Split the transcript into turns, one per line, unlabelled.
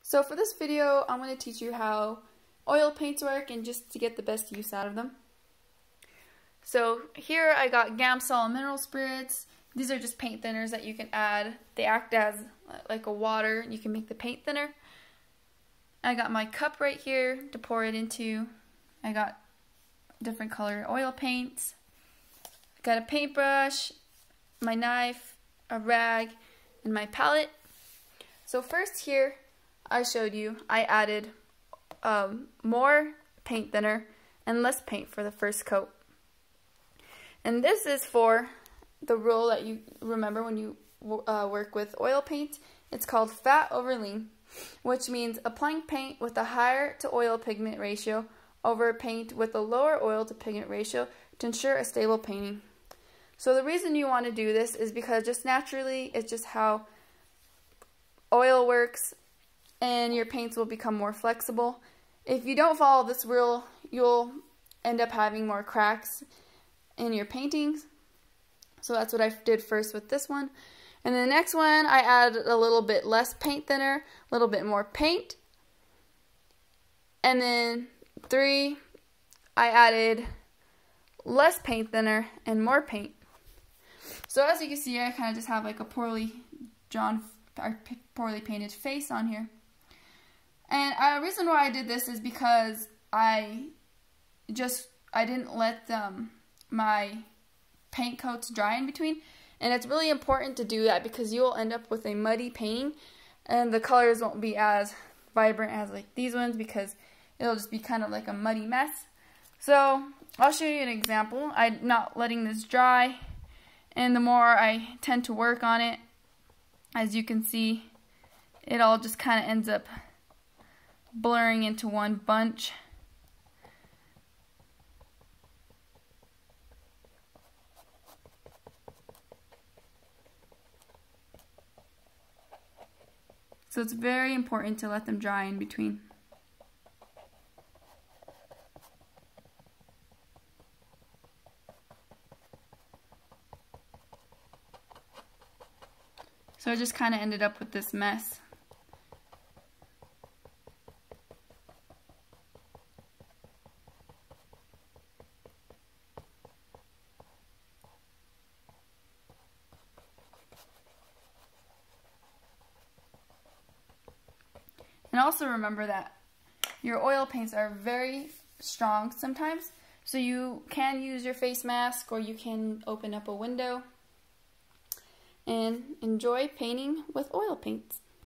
So for this video, I'm going to teach you how oil paints work and just to get the best use out of them. So here I got Gamsol mineral spirits. These are just paint thinners that you can add. They act as like a water. You can make the paint thinner. I got my cup right here to pour it into. I got different color oil paints. Got a paintbrush, my knife, a rag, and my palette. So first here, I showed you I added more paint thinner and less paint for the first coat. And this is for the rule that you remember when you work with oil paint. It's called fat over lean, which means applying paint with a higher to oil pigment ratio over paint with a lower oil to pigment ratio to ensure a stable painting. So the reason you want to do this is because just naturally it's just how oil works, and your paints will become more flexible. If you don't follow this rule, you'll end up having more cracks in your paintings. So that's what I did first with this one. And the next one, I added a little bit less paint thinner, a little bit more paint. And then 3, I added less paint thinner and more paint. So as you can see, I kind of just have like a poorly painted face on here. And the reason why I did this is because I didn't let my paint coats dry in between. And it's really important to do that because you'll end up with a muddy painting and the colors won't be as vibrant as like these ones because it'll just be kind of like a muddy mess. So I'll show you an example. I'm not letting this dry, and the more I tend to work on it, as you can see, it all just kind of ends up blurring into one bunch. So it's very important to let them dry in between. So I just kind of ended up with this mess. And also remember that your oil paints are very strong sometimes, so you can use your face mask or you can open up a window and enjoy painting with oil paints.